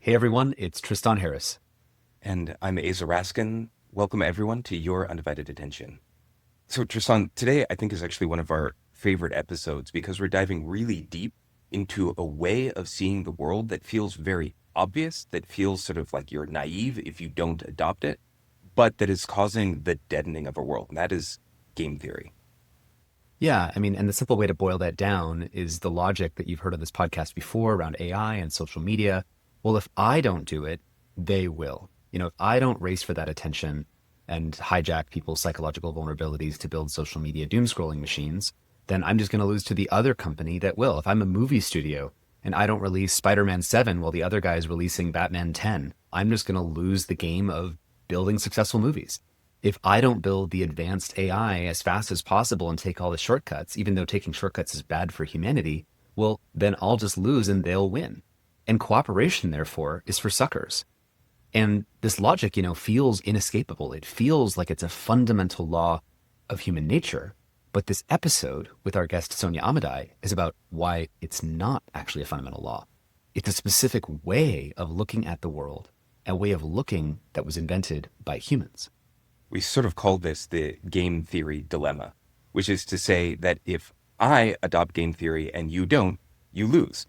Hey everyone, it's Tristan Harris. And I'm Aza Raskin. Welcome everyone to Your Undivided Attention. So Tristan, today I think is actually one of our favorite episodes because we're diving really deep into a way of seeing the world that feels very obvious, that feels sort of like you're naive if you don't adopt it, but that is causing the deadening of our world. And that is game theory. Yeah, and the simple way to boil that down is the logic that you've heard on this podcast before around AI and social media. Well, if I don't do it, they will. If I don't race for that attention and hijack people's psychological vulnerabilities to build social media doom scrolling machines, then I'm just going to lose to the other company that will. If I'm a movie studio and I don't release Spider-Man 7 while the other guy is releasing Batman 10, I'm just going to lose the game of building successful movies. If I don't build the advanced AI as fast as possible and take all the shortcuts, even though taking shortcuts is bad for humanity, well, then I'll just lose and they'll win. And cooperation, therefore, is for suckers. And this logic, feels inescapable. It feels like it's a fundamental law of human nature. But this episode with our guest, Sonja Amadae, is about why it's not actually a fundamental law. It's a specific way of looking at the world, a way of looking that was invented by humans. We sort of call this the game theory dilemma, which is to say that if I adopt game theory and you don't, you lose.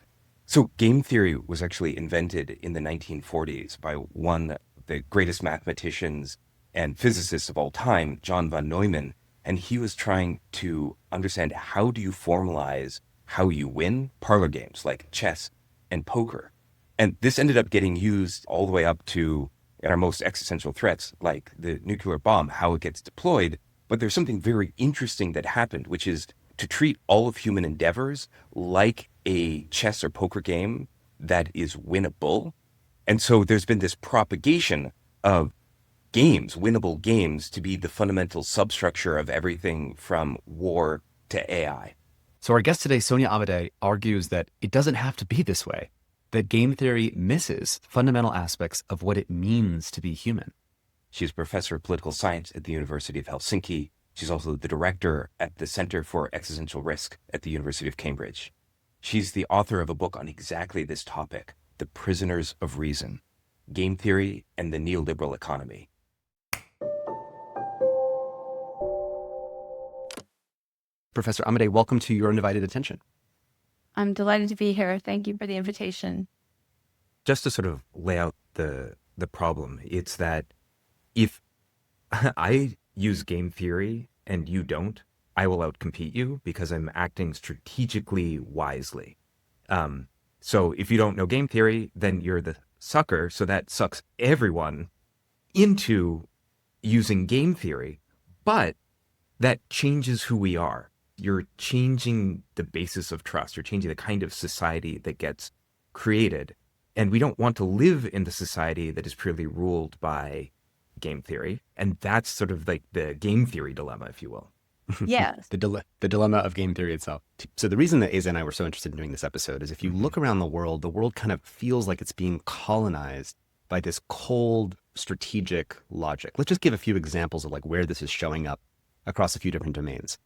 So game theory was actually invented in the 1940s by one of the greatest mathematicians and physicists of all time, John von Neumann. And he was trying to understand, how do you formalize how you win parlor games like chess and poker? And this ended up getting used all the way up to our most existential threats, like the nuclear bomb, how it gets deployed. But there's something very interesting that happened, which is to treat all of human endeavors like a chess or poker game that is winnable. And so there's been this propagation of games, winnable games, to be the fundamental substructure of everything from war to AI. So our guest today, Sonja Amadae, argues that it doesn't have to be this way, that game theory misses fundamental aspects of what it means to be human. She's a professor of political science at the University of Helsinki. She's also the director at the Center for Existential Risk at the University of Cambridge. She's the author of a book on exactly this topic, The Prisoners of Reason: Game Theory and the Neoliberal Economy. Professor Amadae, welcome to Your Undivided Attention. I'm delighted to be here. Thank you for the invitation. Just to sort of lay out the problem, it's that if I use game theory and you don't, I will outcompete you because I'm acting strategically wisely. So if you don't know game theory, then you're the sucker. So that sucks everyone into using game theory, but that changes who we are. You're changing the basis of trust. You're changing the kind of society that gets created. And we don't want to live in the society that is purely ruled by game theory. And that's sort of like the game theory dilemma, if you will. Yes. The dilemma of game theory itself. So the reason that Aza and I were so interested in doing this episode is if you look around the world kind of feels like it's being colonized by this cold strategic logic. Let's just give a few examples of like where this is showing up across a few different domains.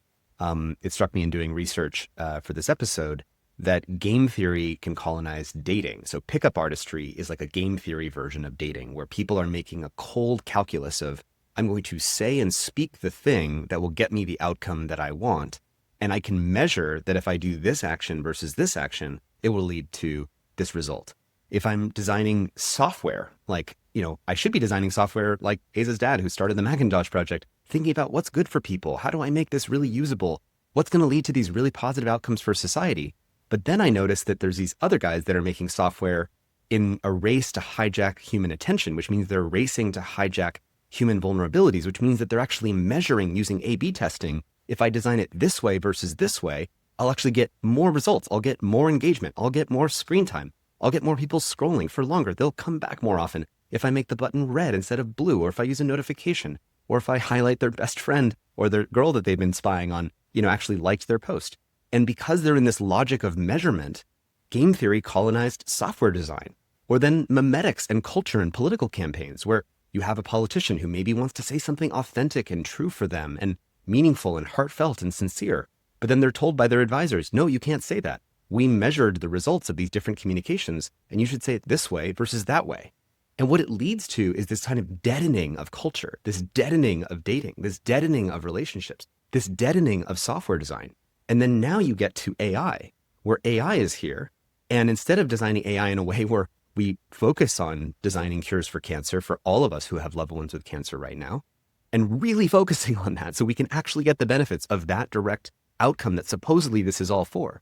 It struck me in doing research for this episode that game theory can colonize dating. So pickup artistry is like a game theory version of dating, where people are making a cold calculus of, I'm going to say and speak the thing that will get me the outcome that I want. And I can measure that if I do this action versus this action, it will lead to this result. If I'm designing software, I should be designing software like Aza's dad, who started the Macintosh project, thinking about what's good for people. How do I make this really usable? What's going to lead to these really positive outcomes for society? But then I noticed that there's these other guys that are making software in a race to hijack human attention, which means they're racing to hijack human vulnerabilities, which means that they're actually measuring using A/B testing. If I design it this way versus this way, I'll actually get more results. I'll get more engagement. I'll get more screen time. I'll get more people scrolling for longer. They'll come back more often if I make the button red instead of blue, or if I use a notification, or if I highlight their best friend or their girl that they've been spying on, actually liked their post. And because they're in this logic of measurement, game theory colonized software design, or then memetics and culture and political campaigns, where you have a politician who maybe wants to say something authentic and true for them and meaningful and heartfelt and sincere. But then they're told by their advisors, no, you can't say that. we measured the results of these different communications, and you should say it this way versus that way. And what it leads to is this kind of deadening of culture, this deadening of dating, this deadening of relationships, this deadening of software design. And then now you get to AI, where AI is here. And instead of designing AI in a way where we focus on designing cures for cancer for all of us who have loved ones with cancer right now, and really focusing on that so we can actually get the benefits of that direct outcome that supposedly this is all for.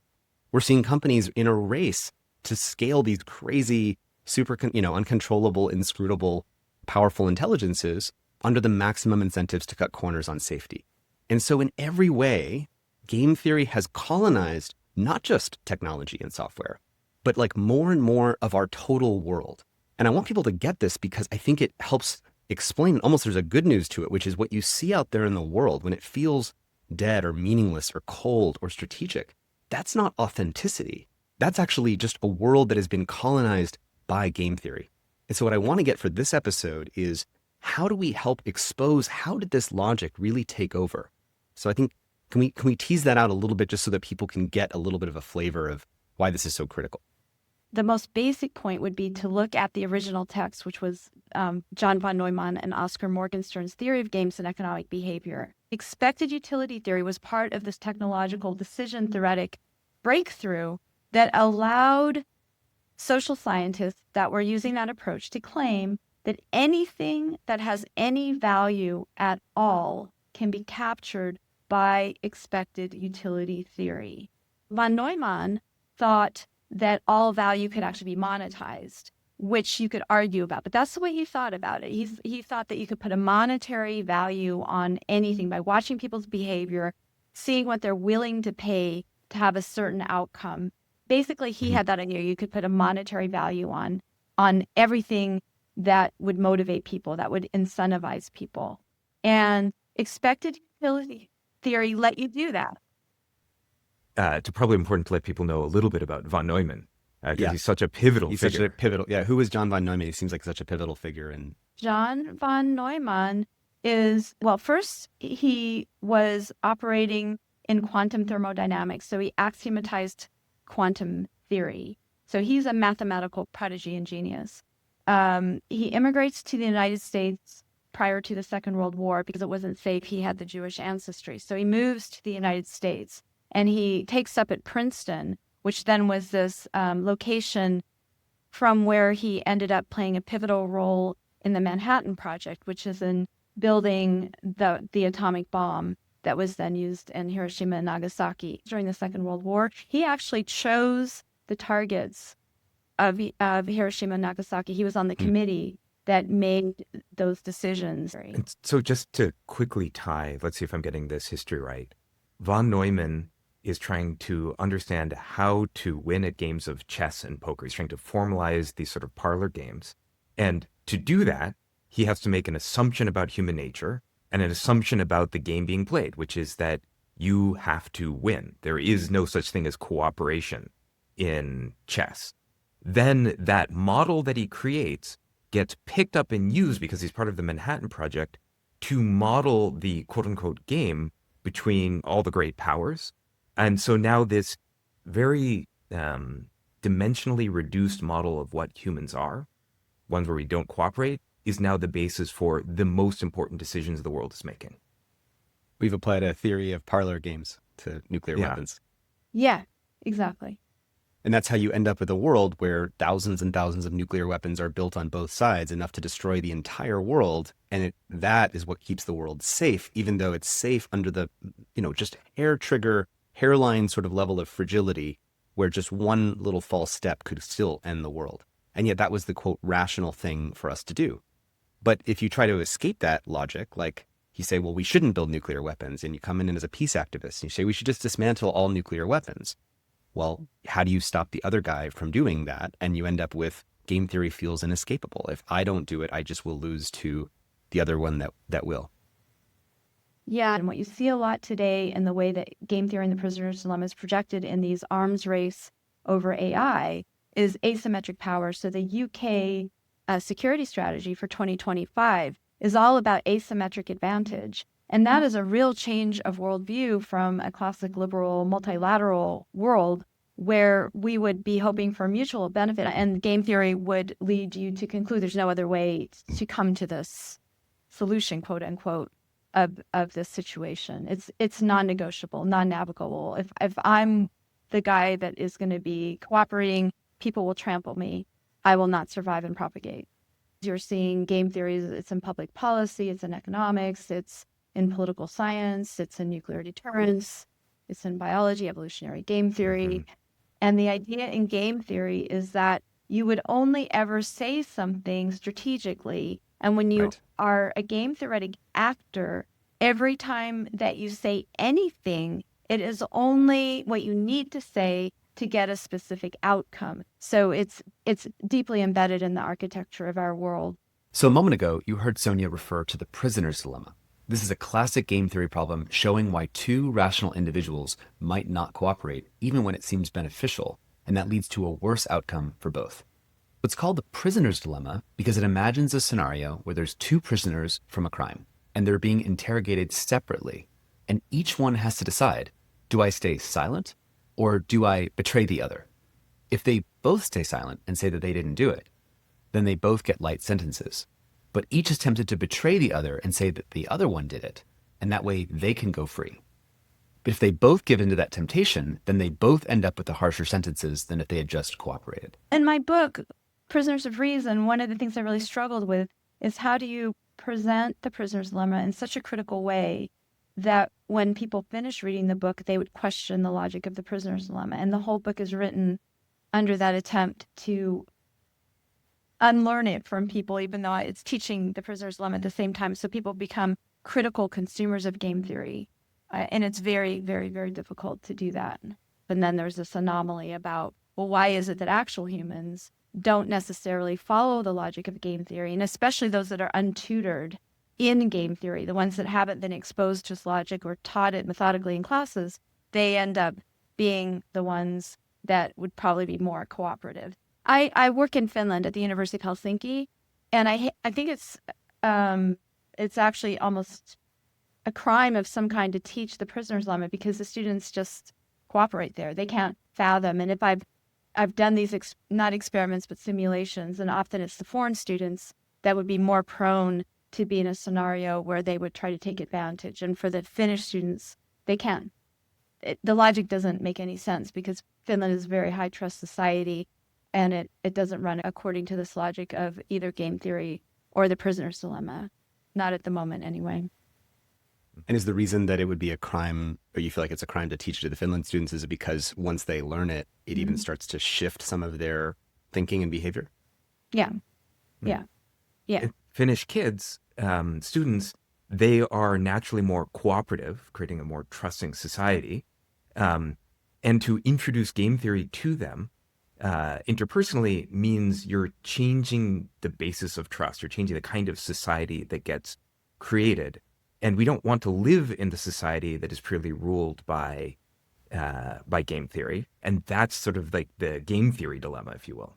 We're seeing companies in a race to scale these crazy, super, uncontrollable, inscrutable, powerful intelligences under the maximum incentives to cut corners on safety. And so in every way, game theory has colonized not just technology and software, but like more and more of our total world. And I want people to get this because I think it helps explain, almost there's a good news to it, which is what you see out there in the world when it feels dead or meaningless or cold or strategic. That's not authenticity. That's actually just a world that has been colonized by game theory. And so what I want to get for this episode is how do we help expose how did this logic really take over? So I think, can we tease that out a little bit just so that people can get a little bit of a flavor of why this is so critical? The most basic point would be to look at the original text, which was John von Neumann and Oscar Morgenstern's theory of games and economic behavior. Expected utility theory was part of this technological decision theoretic breakthrough that allowed social scientists that were using that approach to claim that anything that has any value at all can be captured by expected utility theory. Von Neumann thought that all value could actually be monetized, which you could argue about. But that's the way he thought about it. He thought that you could put a monetary value on anything by watching people's behavior, seeing what they're willing to pay to have a certain outcome. Basically, he had that idea. You could put a monetary value on everything that would motivate people, that would incentivize people. And expected utility theory let you do that. It's probably important to let people know a little bit about von Neumann, because he's such a pivotal figure. Such a pivotal, who is John von Neumann? He seems like such a pivotal figure. And John von Neumann is, well, first he was operating in quantum thermodynamics. So he axiomatized quantum theory. So he's a mathematical prodigy and genius. He immigrates to the United States prior to the Second World War because it wasn't safe. He had the Jewish ancestry. So he moves to the United States and he takes up at Princeton, which then was this location from where he ended up playing a pivotal role in the Manhattan Project, which is in building the atomic bomb that was then used in Hiroshima and Nagasaki during the Second World War. He actually chose the targets of Hiroshima and Nagasaki. He was on the committee that made those decisions. And so just to quickly tie, let's see if I'm getting this history right. Von Neumann is trying to understand how to win at games of chess and poker. He's trying to formalize these sort of parlor games. And to do that, he has to make an assumption about human nature and an assumption about the game being played, which is that you have to win. There is no such thing as cooperation in chess. Then that model that he creates gets picked up and used because he's part of the Manhattan Project to model the quote-unquote game between all the great powers. And so now this very dimensionally reduced model of what humans are, ones where we don't cooperate, is now the basis for the most important decisions the world is making. we've applied a theory of parlor games to nuclear weapons. Yeah, exactly. And that's how you end up with a world where thousands and thousands of nuclear weapons are built on both sides, enough to destroy the entire world. And that is what keeps the world safe, even though it's safe under the, just hairline sort of level of fragility, where just one little false step could still end the world. And yet that was the, quote, rational thing for us to do. But if you try to escape that logic, like you say, well, we shouldn't build nuclear weapons, and you come in as a peace activist, and you say we should just dismantle all nuclear weapons. Well, how do you stop the other guy from doing that? And you end up with game theory feels inescapable. If I don't do it, I just will lose to the other one that will. Yeah, and what you see a lot today in the way that game theory and the prisoner's dilemma is projected in these arms race over AI is asymmetric power. So the UK security strategy for 2025 is all about asymmetric advantage. And that is a real change of worldview from a classic liberal multilateral world where we would be hoping for mutual benefit, and game theory would lead you to conclude there's no other way to come to this solution, quote unquote, of this situation. It's non-negotiable, non-navigable. If I'm the guy that is going to be cooperating, people will trample me. I will not survive and propagate. You're seeing game theories, it's in public policy, it's in economics, it's in political science, it's in nuclear deterrence, it's in biology, evolutionary game theory. And the idea in game theory is that you would only ever say something strategically. And when you are a game theoretic actor, every time that you say anything, it is only what you need to say to get a specific outcome. So it's deeply embedded in the architecture of our world. So a moment ago, you heard Sonja refer to the prisoner's dilemma. This is a classic game theory problem showing why two rational individuals might not cooperate, even when it seems beneficial, and that leads to a worse outcome for both. It's called the prisoner's dilemma because it imagines a scenario where there's two prisoners from a crime, and they're being interrogated separately, and each one has to decide, do I stay silent, or do I betray the other? If they both stay silent and say that they didn't do it, then they both get light sentences. But each is tempted to betray the other and say that the other one did it, and that way they can go free. But if they both give into that temptation, then they both end up with the harsher sentences than if they had just cooperated. In my book, Prisoners of Reason, one of the things I really struggled with is how do you present the prisoner's dilemma in such a critical way that when people finish reading the book, they would question the logic of the prisoner's dilemma. And the whole book is written under that attempt to unlearn it from people, even though it's teaching the prisoner's dilemma at the same time. So people become critical consumers of game theory. And it's very, very, very difficult to do that. And then there's this anomaly about, well, why is it that actual humans don't necessarily follow the logic of game theory, and especially those that are untutored in game theory, the ones that haven't been exposed to this logic or taught it methodically in classes, they end up being the ones that would probably be more cooperative. I work in Finland at the University of Helsinki, and I think it's actually almost a crime of some kind to teach the prisoner's dilemma because the students just cooperate there. They can't fathom. And if I've done these not experiments but simulations, and often it's the foreign students that would be more prone to be in a scenario where they would try to take advantage. And for the Finnish students, they can't. The logic doesn't make any sense because Finland is a very high trust society, and it doesn't run according to this logic of either game theory or the prisoner's dilemma. Not at the moment, anyway. And is the reason that it would be a crime, or you feel like it's a crime to teach to the Finland students, is it because once they learn it, it even starts to shift some of their thinking and behavior? Yeah. Yeah. Yeah. Finnish kids, students, they are naturally more cooperative, creating a more trusting society. And to introduce game theory to them interpersonally means you're changing the basis of trust. You're changing the kind of society that gets created. And we don't want to live in the society that is purely ruled by game theory. And that's sort of like the game theory dilemma, if you will.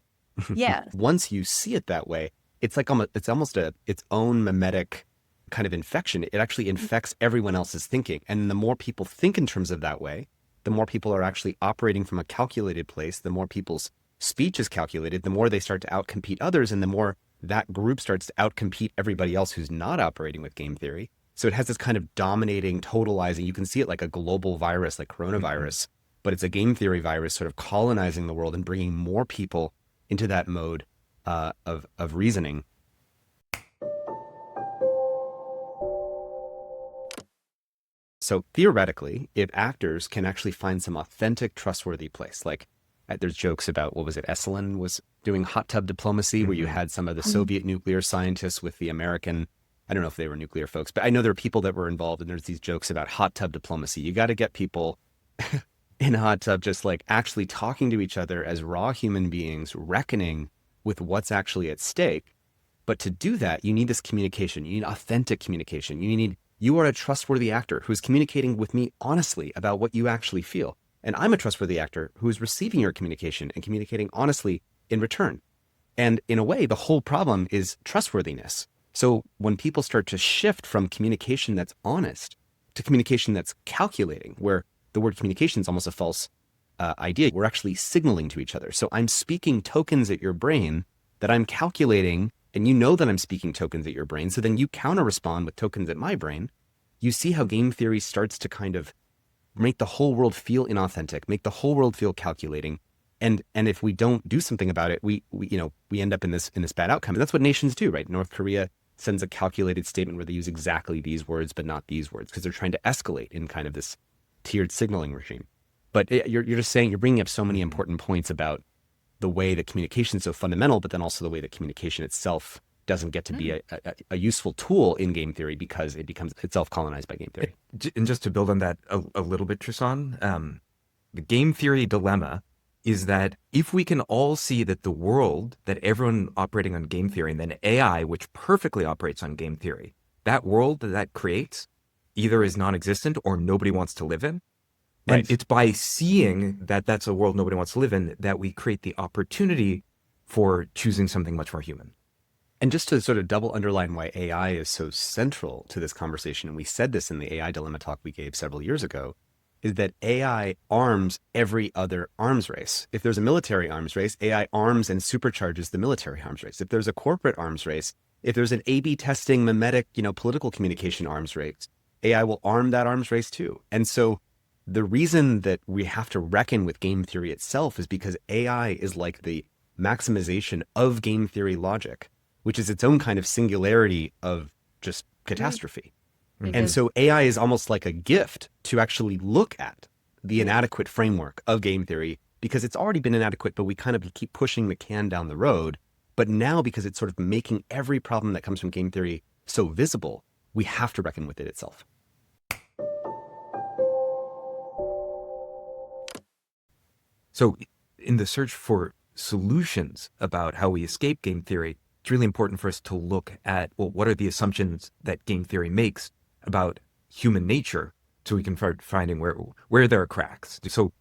Yeah. Once you see it that way, it's like it's almost its own mimetic kind of infection. It actually infects everyone else's thinking. And the more people think in terms of that way, the more people are actually operating from a calculated place, the more people's speech is calculated, the more they start to outcompete others, and the more that group starts to outcompete everybody else who's not operating with game theory. So it has this kind of dominating, totalizing, you can see it like a global virus, like coronavirus, but it's a game theory virus sort of colonizing the world and bringing more people into that mode of reasoning. So theoretically, if actors can actually find some authentic, trustworthy place, like there's jokes about, what was it, Esalen was doing hot tub diplomacy, where you had some of the Soviet nuclear scientists with the American, I don't know if they were nuclear folks, but I know there are people that were involved, and there's these jokes about hot tub diplomacy. You got to get people in a hot tub just like actually talking to each other as raw human beings, reckoning with what's actually at stake. But to do that, you need this communication. You need authentic communication. You are a trustworthy actor who's communicating with me honestly about what you actually feel. And I'm a trustworthy actor who is receiving your communication and communicating honestly in return. And in a way, the whole problem is trustworthiness. So when people start to shift from communication that's honest to communication that's calculating, where the word communication is almost a false idea. We're actually signaling to each other. So I'm speaking tokens at your brain that I'm calculating, and you know that I'm speaking tokens at your brain. So then you counter respond with tokens at my brain. You see how game theory starts to kind of make the whole world feel inauthentic, make the whole world feel calculating. And if we don't do something about it, we end up in this bad outcome. And that's what nations do, right? North Korea sends a calculated statement where they use exactly these words, but not these words, because they're trying to escalate in kind of this tiered signaling regime. But you're just saying, you're bringing up so many important points about the way that communication is so fundamental, but then also the way that communication itself doesn't get to be a useful tool in game theory because it becomes itself colonized by game theory. And just to build on that a little bit, Tristan, the game theory dilemma is that if we can all see that the world, that everyone operating on game theory, and then AI, which perfectly operates on game theory, that world that creates either is non-existent or nobody wants to live in. Right. And it's by seeing that that's a world nobody wants to live in that we create the opportunity for choosing something much more human. And just to sort of double underline why AI is so central to this conversation, and we said this in the AI dilemma talk we gave several years ago, is that AI arms every other arms race. If there's a military arms race, AI arms and supercharges the military arms race. If there's a corporate arms race, if there's an A/B testing mimetic, political communication arms race, AI will arm that arms race too. And so the reason that we have to reckon with game theory itself is because AI is like the maximization of game theory logic, which is its own kind of singularity of just catastrophe. And so AI is almost like a gift to actually look at the inadequate framework of game theory, because it's already been inadequate, but we kind of keep pushing the can down the road. But now, because it's sort of making every problem that comes from game theory so visible, we have to reckon with it itself. So in the search for solutions about how we escape game theory, it's really important for us to look at, well, what are the assumptions that game theory makes about human nature, so we can start finding where there are cracks. So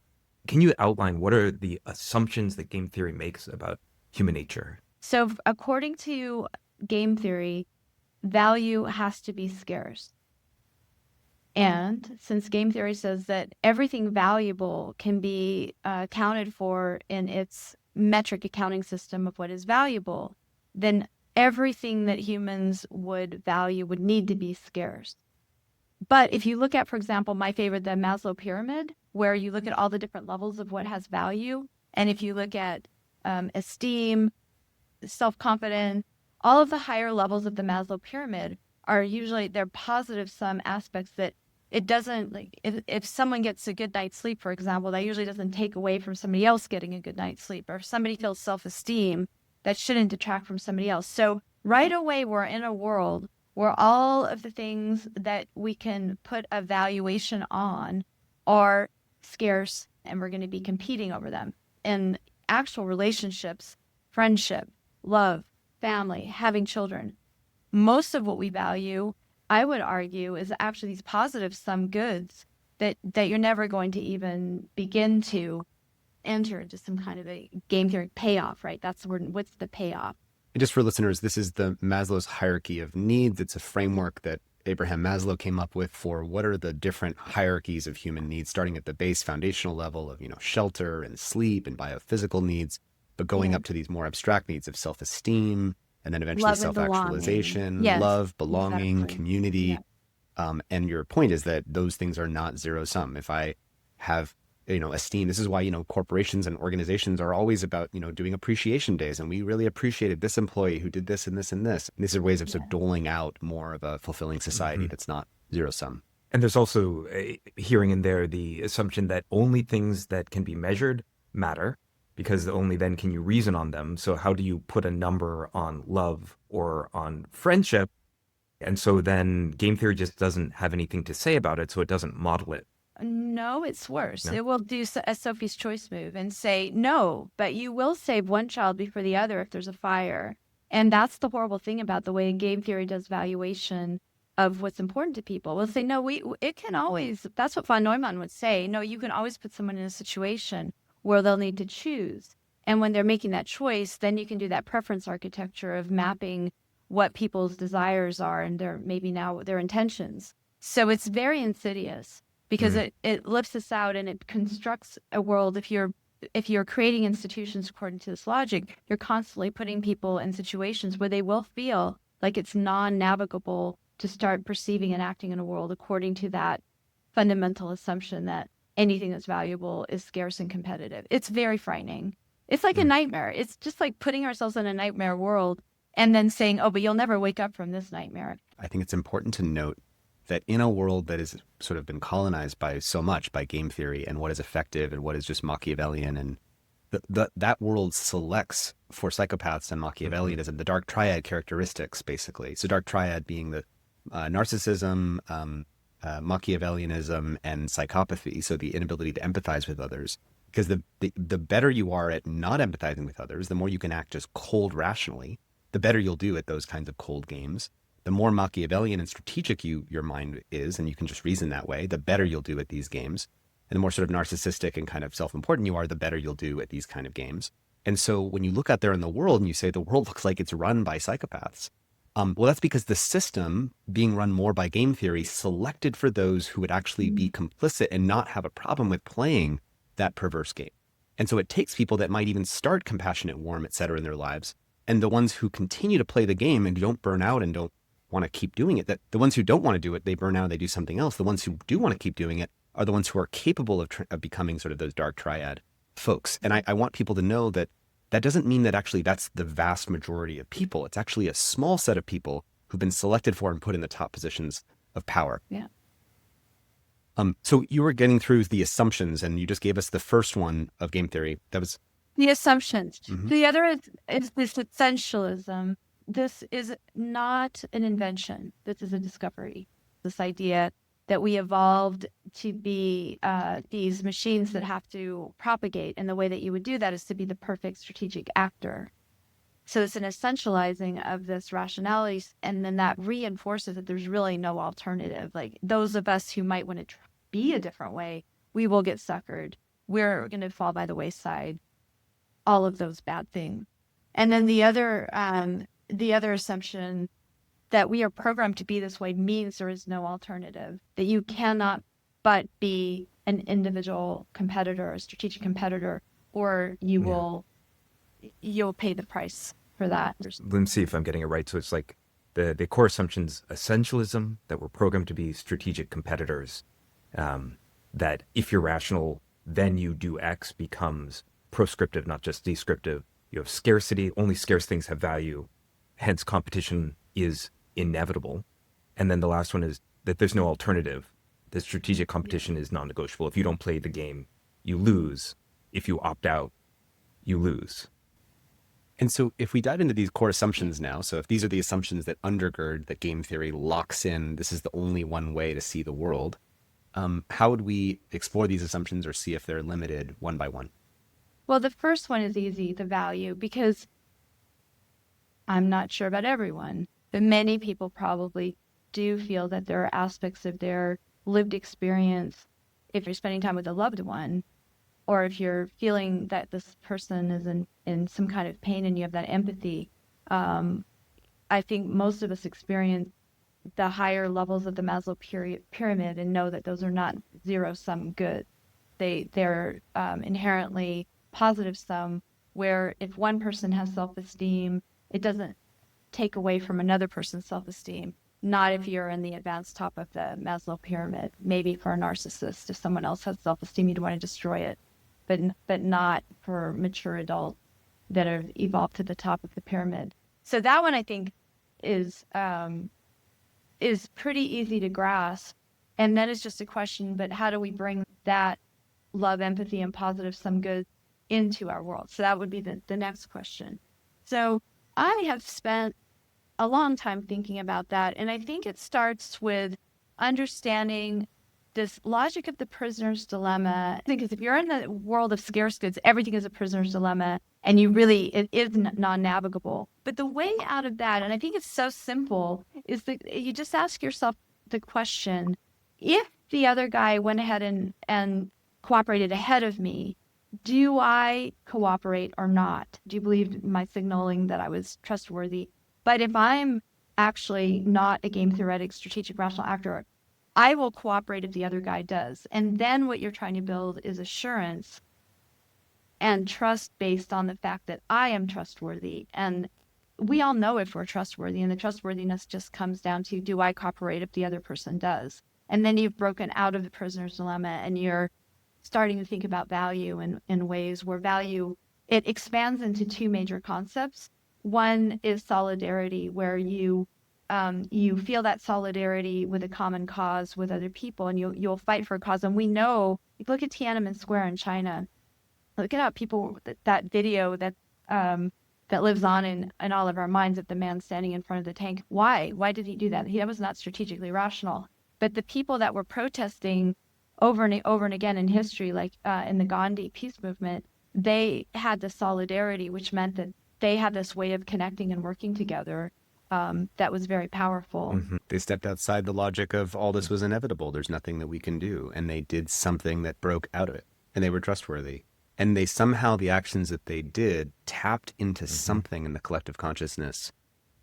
can you outline what are the assumptions that game theory makes about human nature? So according to game theory, value has to be scarce. And since game theory says that everything valuable can be accounted for in its metric accounting system of what is valuable, then everything that humans would value would need to be scarce. But if you look at, for example, my favorite, the Maslow pyramid, where you look at all the different levels of what has value, and if you look at esteem, self-confidence, all of the higher levels of the Maslow pyramid are usually, they're positive sum aspects that it doesn't, like, if someone gets a good night's sleep, for example, that usually doesn't take away from somebody else getting a good night's sleep. Or if somebody feels self-esteem, that shouldn't detract from somebody else. So right away, we're in a world where all of the things that we can put a valuation on are scarce, and we're going to be competing over them. In actual relationships, friendship, love, family, having children, most of what we value, I would argue, is actually these positive sum goods that you're never going to even begin to enter into some kind of a game theory payoff, right? That's the word. What's the payoff? And just for listeners, this is the Maslow's hierarchy of needs. It's a framework that Abraham Maslow came up with for what are the different hierarchies of human needs, starting at the base foundational level of, shelter and sleep and biophysical needs, but going up to these more abstract needs of self-esteem, and then eventually Love and self-actualization, belonging. Yes, love, belonging, exactly. community. Yeah. And your point is that those things are not zero sum. If I have esteem. This is why, corporations and organizations are always about, doing appreciation days. And we really appreciated this employee who did this and this and this. And these are ways of sort of doling out more of a fulfilling society that's not zero sum. And there's also hearing in there the assumption that only things that can be measured matter, because only then can you reason on them. So how do you put a number on love or on friendship? And so then game theory just doesn't have anything to say about it, so it doesn't model it. No, it's worse. No? It will do a Sophie's Choice move and say, no, but you will save one child before the other if there's a fire. And that's the horrible thing about the way game theory does valuation of what's important to people. We'll say, no, it can always, that's what von Neumann would say. No, you can always put someone in a situation where they'll need to choose. And when they're making that choice, then you can do that preference architecture of mapping what people's desires are and their intentions. So it's very insidious. because it lifts us out and it constructs a world. If you're creating institutions according to this logic, you're constantly putting people in situations where they will feel like it's non-navigable to start perceiving and acting in a world according to that fundamental assumption that anything that's valuable is scarce and competitive. It's very frightening. It's like a nightmare. It's just like putting ourselves in a nightmare world and then saying, oh, but you'll never wake up from this nightmare. I think it's important to note that in a world that has sort of been colonized by so much by game theory and what is effective and what is just Machiavellian, and that world selects for psychopaths and Machiavellianism the dark triad characteristics, basically. So dark triad being the narcissism, Machiavellianism, and psychopathy. So the inability to empathize with others. Because the better you are at not empathizing with others, the more you can act just cold rationally, the better you'll do at those kinds of cold games. The more Machiavellian and strategic your mind is, and you can just reason that way, the better you'll do at these games. And the more sort of narcissistic and kind of self-important you are, the better you'll do at these kind of games. And so when you look out there in the world and you say the world looks like it's run by psychopaths, well, that's because the system being run more by game theory selected for those who would actually be complicit and not have a problem with playing that perverse game. And so it takes people that might even start compassionate, warm, et cetera, in their lives, and the ones who continue to play the game and don't burn out and don't want to keep doing it, that the ones who don't want to do it, they burn out, they do something else. The ones who do want to keep doing it are the ones who are capable of becoming sort of those dark triad folks. And I want people to know that that doesn't mean that actually that's the vast majority of people. It's actually a small set of people who've been selected for and put in the top positions of power. Yeah. So you were getting through the assumptions, and you just gave us the first one of game theory. That was the assumptions. The other is this essentialism. This is not an invention. This is a discovery. This idea that we evolved to be these machines that have to propagate. And the way that you would do that is to be the perfect strategic actor. So it's an essentializing of this rationality. And then that reinforces that there's really no alternative. Like those of us who might want to be a different way, we will get suckered. We're going to fall by the wayside. All of those bad things. And then the other assumption that we are programmed to be this way means there is no alternative, that you cannot but be an individual competitor, a strategic competitor, or you'll pay the price for that. Let me see if I'm getting it right. So it's like the core assumptions, essentialism, that we're programmed to be strategic competitors, that if you're rational, then you do X, becomes proscriptive, not just descriptive. You have scarcity, only scarce things have value, hence competition is inevitable. And then the last one is that there's no alternative. The strategic competition is non-negotiable. If you don't play the game, you lose. If you opt out, you lose. And so if we dive into these core assumptions now, so if these are the assumptions that undergird that game theory locks in, this is the only one way to see the world, how would we explore these assumptions or see if they're limited one by one? Well, the first one is easy, the value, because I'm not sure about everyone, but many people probably do feel that there are aspects of their lived experience, if you're spending time with a loved one, or if you're feeling that this person is in some kind of pain and you have that empathy. I think most of us experience the higher levels of the Maslow pyramid and know that those are not zero-sum good. They're inherently positive sum, where if one person has self-esteem, it doesn't take away from another person's self-esteem. Not if you're in the advanced top of the Maslow pyramid. Maybe for a narcissist, if someone else has self-esteem, you'd want to destroy it, but not for mature adults that have evolved to the top of the pyramid. So that one I think is pretty easy to grasp, and then it's just a question. But how do we bring that love, empathy, and positive sum good into our world? So that would be the next question. So I have spent a long time thinking about that, and I think it starts with understanding this logic of the prisoner's dilemma. Because if you're in the world of scarce goods, everything is a prisoner's dilemma, and it is non-navigable. But the way out of that, and I think it's so simple, is that you just ask yourself the question: if the other guy went ahead and cooperated ahead of me, do I cooperate or not? Do you believe my signaling that I was trustworthy? But if I'm actually not a game theoretic, strategic, rational actor, I will cooperate if the other guy does. And then what you're trying to build is assurance and trust based on the fact that I am trustworthy. And we all know if we're trustworthy, and the trustworthiness just comes down to, do I cooperate if the other person does? And then you've broken out of the prisoner's dilemma, and you're starting to think about value in ways where value, it expands into two major concepts. One is solidarity, where you feel that solidarity with a common cause with other people, and you'll fight for a cause. And we know, look at Tiananmen Square in China. Look at how people, that video that lives on in all of our minds, of the man standing in front of the tank. Why did he do that? That was not strategically rational. But the people that were protesting over and again in history, like in the Gandhi peace movement, they had the solidarity, which meant that they had this way of connecting and working together that was very powerful. Mm-hmm. They stepped outside the logic of all this was inevitable. There's nothing that we can do. And they did something that broke out of it. And they were trustworthy. And they somehow, the actions that they did, tapped into something in the collective consciousness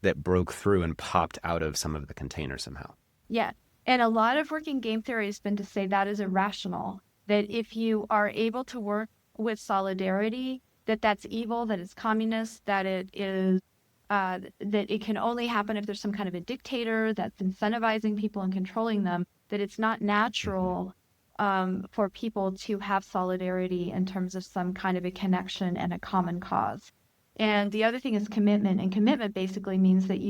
that broke through and popped out of some of the container somehow. Yeah. And a lot of working game theory has been to say that is irrational, that if you are able to work with solidarity, that's evil, that it's communist, that it is, that it can only happen if there's some kind of a dictator that's incentivizing people and controlling them, that it's not natural for people to have solidarity in terms of some kind of a connection and a common cause. And the other thing is commitment. And commitment basically means that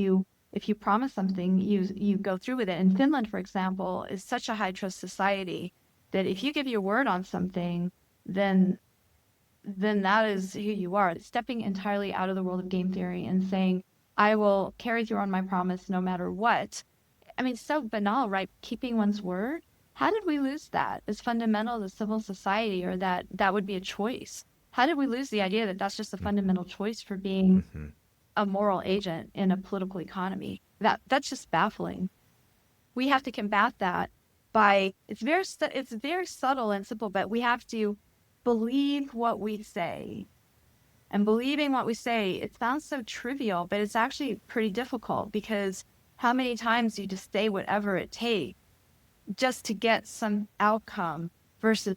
if you promise something, you go through with it. And Finland, for example, is such a high trust society that if you give your word on something, then that is who you are. Stepping entirely out of the world of game theory and saying, I will carry through on my promise no matter what. I mean, so banal, right? Keeping one's word. How did we lose that? It's fundamental to civil society, or that would be a choice. How did we lose the idea that that's just a fundamental choice for being a moral agent in a political economy? That's just baffling. We have to combat that by, it's very subtle and simple, but we have to believe what we say. And believing what we say, it sounds so trivial, but it's actually pretty difficult, because how many times do you just say whatever it takes just to get some outcome versus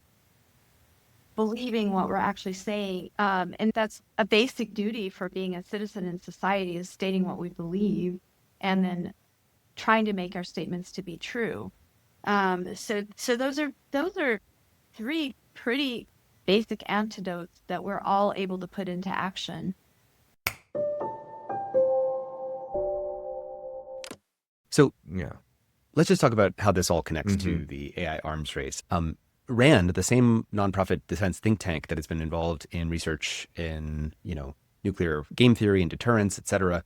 believing what we're actually saying. And that's a basic duty for being a citizen in society, is stating what we believe and then trying to make our statements to be true. So those are three pretty basic antidotes that we're all able to put into action. So Yeah. let's just talk about how this all connects to the AI arms race. RAND, the same nonprofit defense think tank that has been involved in research in, nuclear game theory and deterrence, et cetera,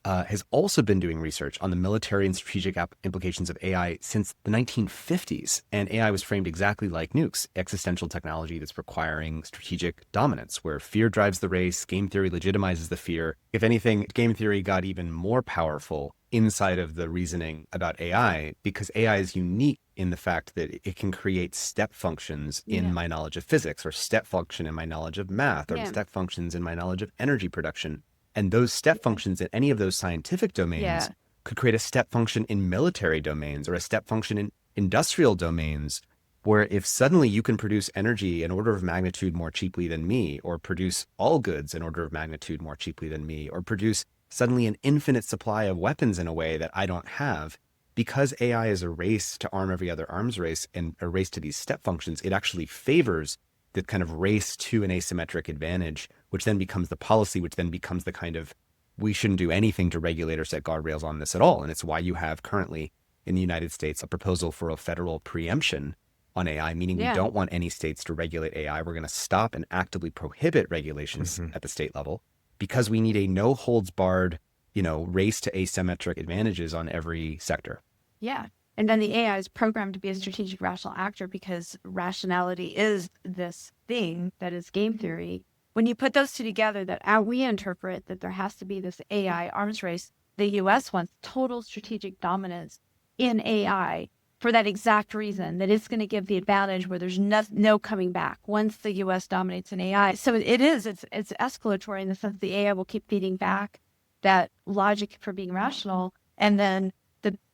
has also been doing research on the military and strategic implications of AI since the 1950s. And AI was framed exactly like nukes, existential technology that's requiring strategic dominance, where fear drives the race, game theory legitimizes the fear. If anything, game theory got even more powerful inside of the reasoning about AI, because AI is unique in the fact that it can create step functions in my knowledge of physics, or step function in my knowledge of math, or step functions in my knowledge of energy production. And those step functions in any of those scientific domains could create a step function in military domains, or a step function in industrial domains, where if suddenly you can produce energy an order of magnitude more cheaply than me, or produce all goods an order of magnitude more cheaply than me, or produce suddenly an infinite supply of weapons in a way that I don't have, because AI is a race to arm every other arms race and a race to these step functions, it actually favors the kind of race to an asymmetric advantage, which then becomes the policy, which then becomes the kind of, we shouldn't do anything to regulate or set guardrails on this at all. And it's why you have currently in the United States a proposal for a federal preemption on AI, meaning we don't want any states to regulate AI. We're going to stop and actively prohibit regulations at the state level, because we need a no holds barred, race to asymmetric advantages on every sector. Yeah. And then the AI is programmed to be a strategic rational actor, because rationality is this thing that is game theory. When you put those two together, that we interpret that there has to be this AI arms race, the US wants total strategic dominance in AI for that exact reason, that it's going to give the advantage where there's no coming back once the US dominates in AI. So it's escalatory in the sense the AI will keep feeding back that logic for being rational. And then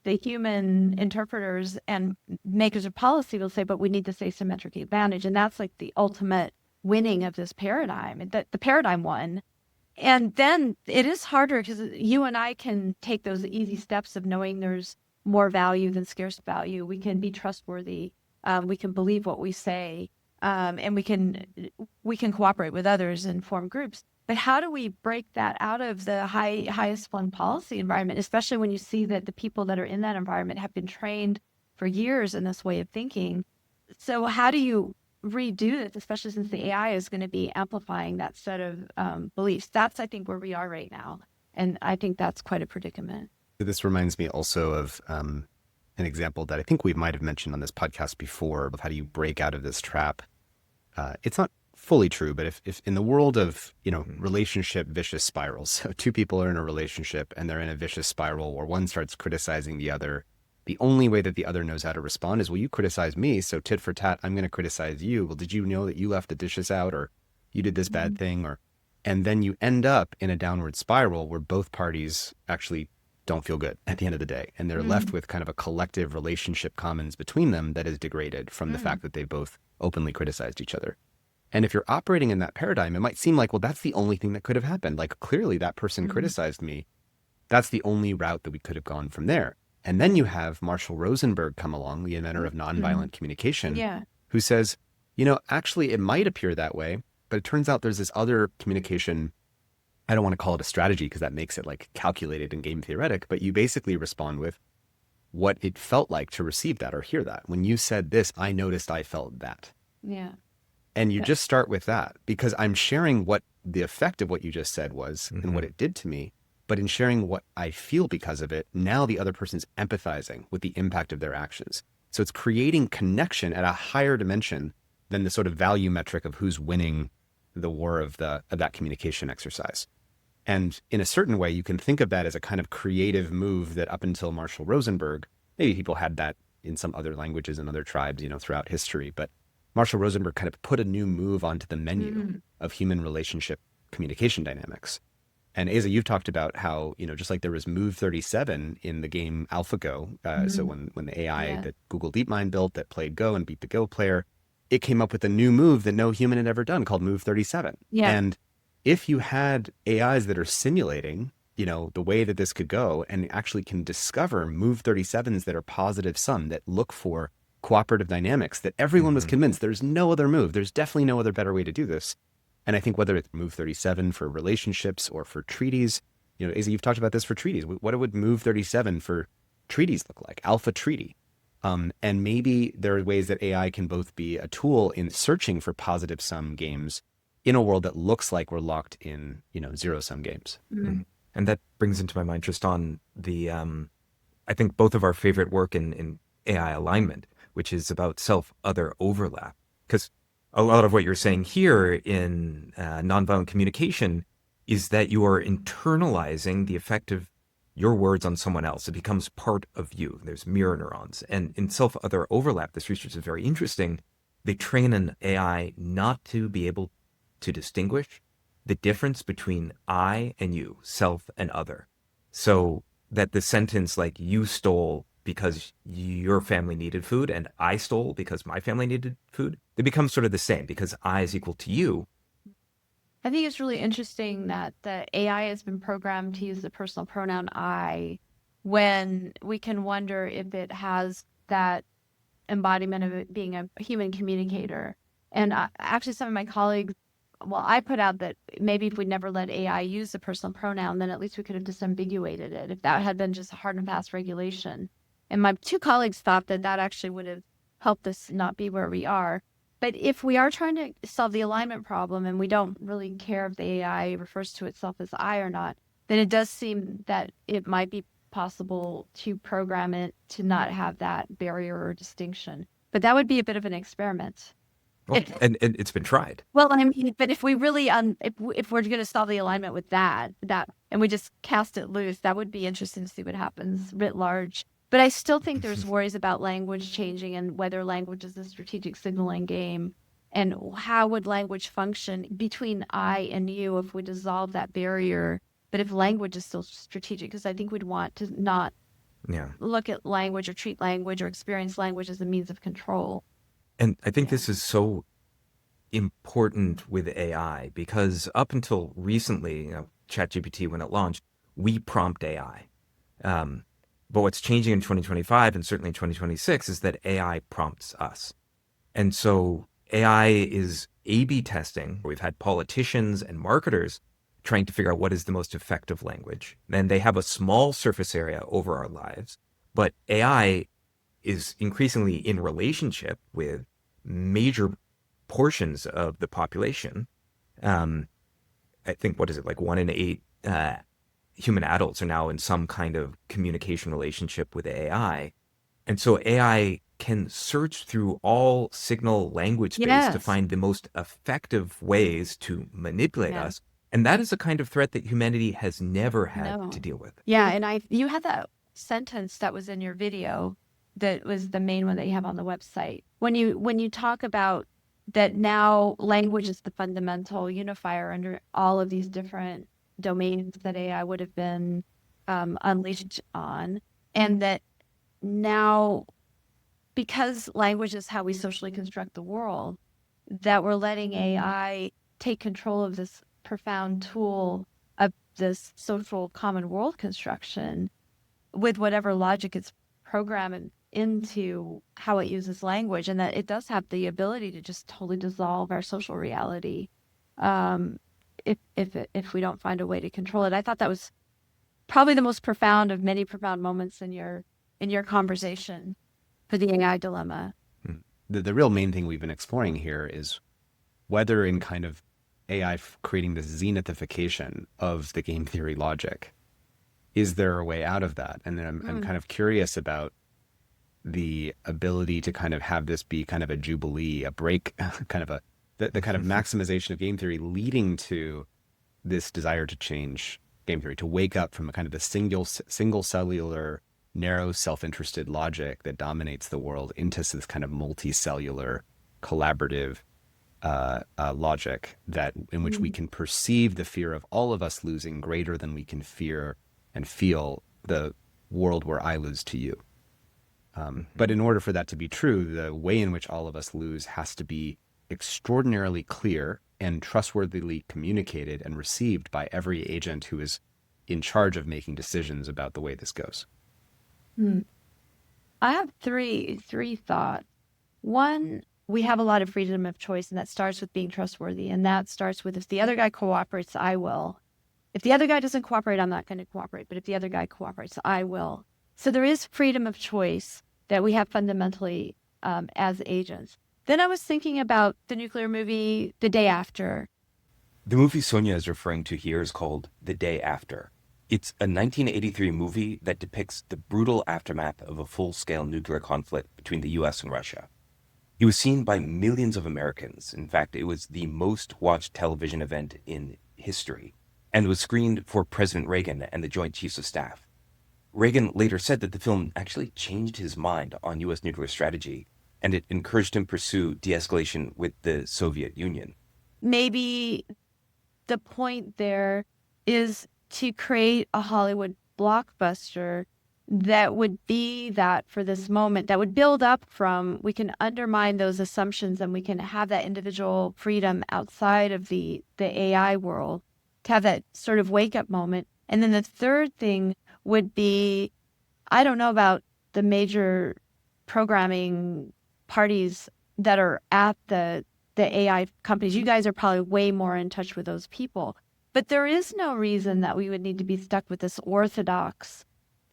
the human interpreters and makers of policy will say, but we need this asymmetric advantage. And that's like the ultimate winning of this paradigm, the paradigm won. And then it is harder because you and I can take those easy steps of knowing there's more value than scarce value. We can be trustworthy. We can believe what we say, and we can cooperate with others and form groups. But how do we break that out of the highest flung policy environment, especially when you see that the people that are in that environment have been trained for years in this way of thinking? So how do you redo this, especially since the AI is going to be amplifying that set of beliefs? That's, I think, where we are right now. And I think that's quite a predicament. This reminds me also of an example that I think we might have mentioned on this podcast before of how do you break out of this trap. It's not fully true, but if in the world of, relationship vicious spirals, so two people are in a relationship and they're in a vicious spiral where one starts criticizing the other, the only way that the other knows how to respond is, well, you criticize me, so tit for tat, I'm going to criticize you. Well, did you know that you left the dishes out, or you did this bad thing? And then you end up in a downward spiral where both parties actually don't feel good at the end of the day. And they're left with kind of a collective relationship commons between them that is degraded from the fact that they both openly criticized each other. And if you're operating in that paradigm, it might seem like, well, that's the only thing that could have happened. Like, clearly that person criticized me. That's the only route that we could have gone from there. And then you have Marshall Rosenberg come along, the inventor of nonviolent communication, who says, actually it might appear that way, but it turns out there's this other communication. I don't want to call it a strategy because that makes it like calculated and game theoretic, but you basically respond with what it felt like to receive that or hear that. When you said this, I noticed I felt that. Yeah. And you just start with that, because I'm sharing what the effect of what you just said was and what it did to me. But in sharing what I feel because of it, now the other person's empathizing with the impact of their actions. So it's creating connection at a higher dimension than the sort of value metric of who's winning the war of that communication exercise. And in a certain way, you can think of that as a kind of creative move that up until Marshall Rosenberg, maybe people had that in some other languages and other tribes, throughout history. But Marshall Rosenberg kind of put a new move onto the menu of human relationship communication dynamics. And Aza, you've talked about how, just like there was Move 37 in the game AlphaGo. So when the AI that Google DeepMind built that played Go and beat the Go player, it came up with a new move that no human had ever done called Move 37. Yeah. And if you had AIs that are simulating, the way that this could go and actually can discover Move 37s that are positive sum, that look for cooperative dynamics, that everyone was convinced there's no other move. There's definitely no other better way to do this. And I think whether it's Move 37 for relationships or for treaties, Aza, you've talked about this for treaties. What would Move 37 for treaties look like? Alpha treaty. And maybe there are ways that AI can both be a tool in searching for positive sum games in a world that looks like we're locked in, zero sum games. And that brings into my mind, Tristan, I think both of our favorite work in AI alignment, which is about self-other overlap. Because a lot of what you're saying here in nonviolent communication is that you are internalizing the effect of your words on someone else. It becomes part of you. There's mirror neurons. And in self-other overlap, this research is very interesting. They train an AI not to be able to distinguish the difference between I and you, self and other. So that the sentence like you stole because your family needed food and I stole because my family needed food, they become sort of the same because I is equal to you. I think it's really interesting that the AI has been programmed to use the personal pronoun I, when we can wonder if it has that embodiment of it being a human communicator. And actually some of my colleagues, I put out that maybe if we never let AI use the personal pronoun, then at least we could have disambiguated it, if that had been just a hard and fast regulation. And my two colleagues thought that actually would have helped us not be where we are. But if we are trying to solve the alignment problem and we don't really care if the AI refers to itself as I or not, then it does seem that it might be possible to program it to not have that barrier or distinction. But that would be a bit of an experiment. Well, and it's been tried. Well, I mean, but if we really, if we're going to solve the alignment with that, and we just cast it loose, that would be interesting to see what happens writ large. But I still think there's worries about language changing and whether language is a strategic signaling game, and how would language function between I and you if we dissolve that barrier. But if language is still strategic, because I think we'd want to not look at language or treat language or experience language as a means of control. And I think this is so important with AI because up until recently, ChatGPT, when it launched, we prompt AI. But what's changing in 2025 and certainly in 2026 is that AI prompts us. And so AI is A/B testing. We've had politicians and marketers trying to figure out what is the most effective language. And they have a small surface area over our lives. But AI is increasingly in relationship with major portions of the population. I think, what is it, like 1 in 8 human adults are now in some kind of communication relationship with AI. And so AI can search through all signal language space to find the most effective ways to manipulate us. And that is a kind of threat that humanity has never had to deal with. Yeah, and you had that sentence that was in your video that was the main one that you have on the website. When you talk about that now language is the fundamental unifier under all of these different domains that AI would have been unleashed on, and that now, because language is how we socially construct the world, that we're letting AI take control of this profound tool of this social common world construction with whatever logic it's programmed into how it uses language, and that it does have the ability to just totally dissolve our social reality if we don't find a way to control it. I thought that was probably the most profound of many profound moments in your conversation for the AI dilemma. The real main thing we've been exploring here is whether in kind of AI creating this zenithification of the game theory logic, is there a way out of that? And then I'm kind of curious about the ability to kind of have this be kind of a jubilee, a break, kind of the kind of maximization of game theory leading to this desire to change game theory, to wake up from a kind of the single cellular, narrow, self-interested logic that dominates the world into this kind of multicellular, collaborative logic in which we can perceive the fear of all of us losing greater than we can fear and feel the world where I lose to you. But in order for that to be true, the way in which all of us lose has to be extraordinarily clear and trustworthily communicated and received by every agent who is in charge of making decisions about the way this goes. I have three thoughts. One, we have a lot of freedom of choice, and that starts with being trustworthy. And that starts with, if the other guy cooperates, I will. If the other guy doesn't cooperate, I'm not going to cooperate. But if the other guy cooperates, I will. So there is freedom of choice that we have fundamentally as agents. Then I was thinking about the nuclear movie The Day After. The movie Sonja is referring to here is called The Day After. It's a 1983 movie that depicts the brutal aftermath of a full-scale nuclear conflict between the US and Russia. It was seen by millions of Americans. In fact, it was the most watched television event in history, and was screened for President Reagan and the Joint Chiefs of Staff. Reagan later said that the film actually changed his mind on US nuclear strategy, and it encouraged him to pursue de-escalation with the Soviet Union. Maybe the point there is to create a Hollywood blockbuster that would be that for this moment, that would build up from, we can undermine those assumptions and we can have that individual freedom outside of the AI world, to have that sort of wake up moment. And then the third thing would be, I don't know about the major programming parties that are at the AI companies. You guys are probably way more in touch with those people. But there is no reason that we would need to be stuck with this orthodox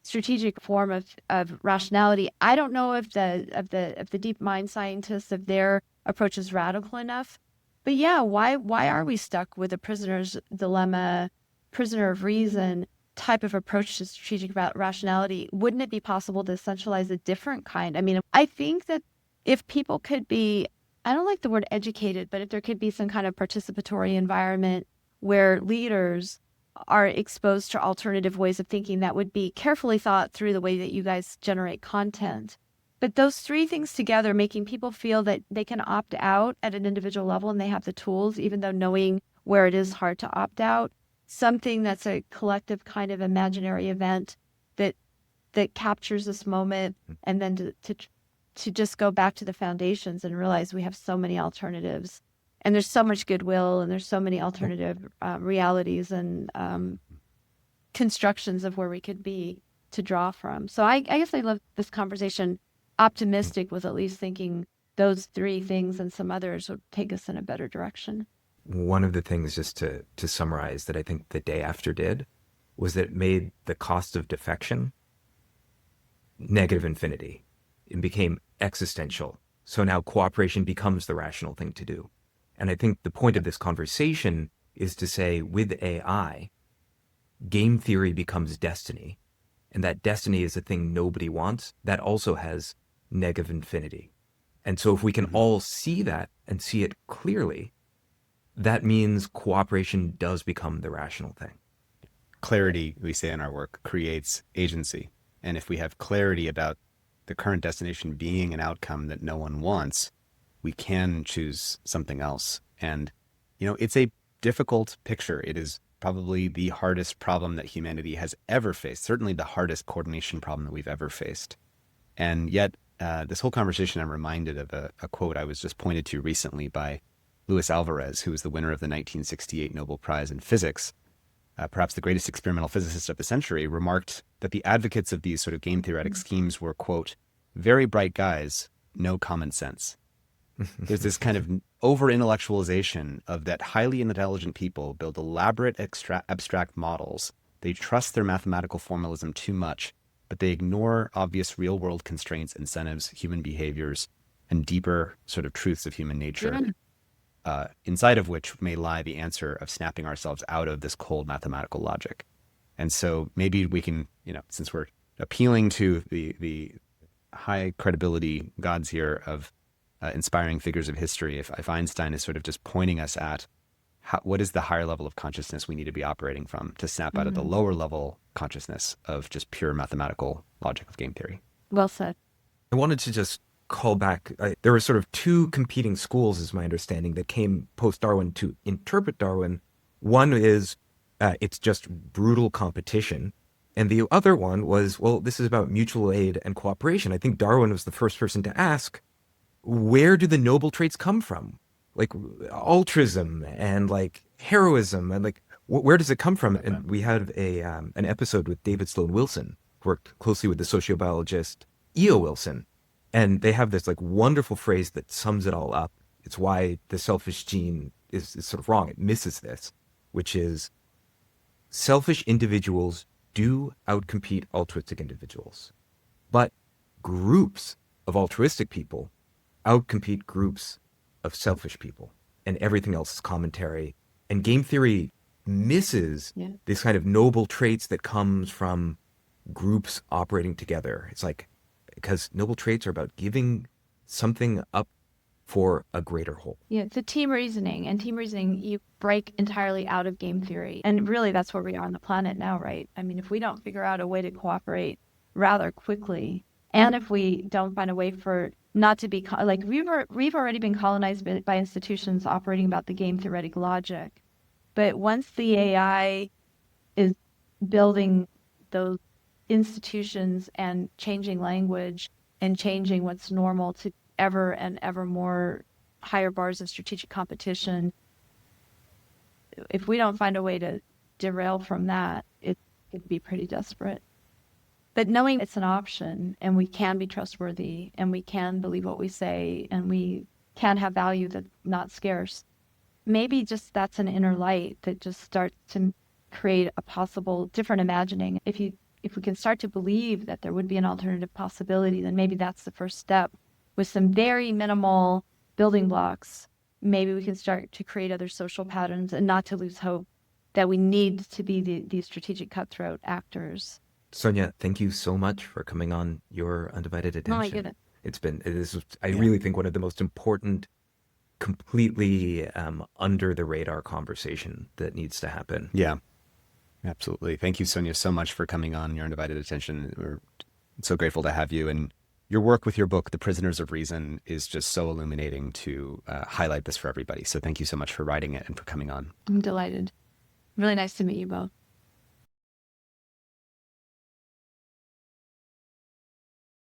strategic form of rationality. I don't know if the deep mind scientists, if their approach is radical enough. But yeah, why are we stuck with a prisoner's dilemma, prisoner of reason type of approach to strategic rationality? Wouldn't it be possible to essentialize a different kind? I mean, I think that if people could be, I don't like the word educated, but if there could be some kind of participatory environment where leaders are exposed to alternative ways of thinking that would be carefully thought through the way that you guys generate content. But those three things together, making people feel that they can opt out at an individual level and they have the tools, even though knowing where it is hard to opt out, something that's a collective kind of imaginary event that that captures this moment, and then to just go back to the foundations and realize we have so many alternatives, and there's so much goodwill, and there's so many alternative realities and constructions of where we could be to draw from. So I guess I love this conversation. Optimistic with at least thinking those three things and some others would take us in a better direction. One of the things, just to summarize, that I think the day after did was that it made the cost of defection negative infinity. It became existential. So now cooperation becomes the rational thing to do. And I think the point of this conversation is to say, with AI, game theory becomes destiny. And that destiny is a thing nobody wants. That also has negative infinity. And so if we can all see that and see it clearly, that means cooperation does become the rational thing. Clarity, we say in our work, creates agency. And if we have clarity about the current destination being an outcome that no one wants, we can choose something else. And, it's a difficult picture. It is probably the hardest problem that humanity has ever faced, certainly the hardest coordination problem that we've ever faced. And yet, this whole conversation, I'm reminded of a quote I was just pointed to recently by Luis Alvarez, who was the winner of the 1968 Nobel Prize in Physics, perhaps the greatest experimental physicist of the century, remarked that the advocates of these sort of game theoretic schemes were, quote, very bright guys, no common sense. There's this kind of over-intellectualization of that highly intelligent people build elaborate abstract models. They trust their mathematical formalism too much, but they ignore obvious real-world constraints, incentives, human behaviors, and deeper sort of truths of human nature, inside of which may lie the answer of snapping ourselves out of this cold mathematical logic. And so maybe we can, since we're appealing to the high credibility gods here of inspiring figures of history, if Einstein is sort of just pointing us at what is the higher level of consciousness we need to be operating from to snap out of the lower level consciousness of just pure mathematical logic of game theory. Well said. I wanted to just call back. There were sort of two competing schools, is my understanding, that came post-Darwin to interpret Darwin. One is it's just brutal competition. And the other one was, well, this is about mutual aid and cooperation. I think Darwin was the first person to ask, where do the noble traits come from? Like altruism and like heroism and like, where does it come from? And we had an episode with David Sloan Wilson, who worked closely with the sociobiologist E.O. Wilson. And they have this like wonderful phrase that sums it all up. It's why the selfish gene is sort of wrong. It misses this, which is selfish individuals do outcompete altruistic individuals, but groups of altruistic people outcompete groups of selfish people, and everything else is commentary. And game theory misses this kind of noble traits that comes from groups operating together. It's like, because noble traits are about giving something up for a greater whole. Yeah, it's a team reasoning, and team reasoning, you break entirely out of game theory. And really, that's where we are on the planet now, right? I mean, if we don't figure out a way to cooperate rather quickly, and if we don't find a way for not to be, like we've already been colonized by institutions operating about the game theoretic logic. But once the AI is building those institutions and changing language and changing what's normal to ever and ever more higher bars of strategic competition, if we don't find a way to derail from that, it could be pretty desperate. But knowing it's an option and we can be trustworthy and we can believe what we say and we can have value that's not scarce, maybe just that's an inner light that just starts to create a possible different imagining. If we can start to believe that there would be an alternative possibility, then maybe that's the first step. With some very minimal building blocks, maybe we can start to create other social patterns and not to lose hope that we need to be these strategic cutthroat actors. Sonja, thank you so much for coming on Your Undivided Attention. Oh, my goodness. I really think one of the most important, completely under the radar conversation that needs to happen. Yeah, absolutely. Thank you, Sonja, so much for coming on Your Undivided Attention. We're so grateful to have you. And your work with your book, The Prisoners of Reason, is just so illuminating to highlight this for everybody. So thank you so much for writing it and for coming on. I'm delighted. Really nice to meet you both.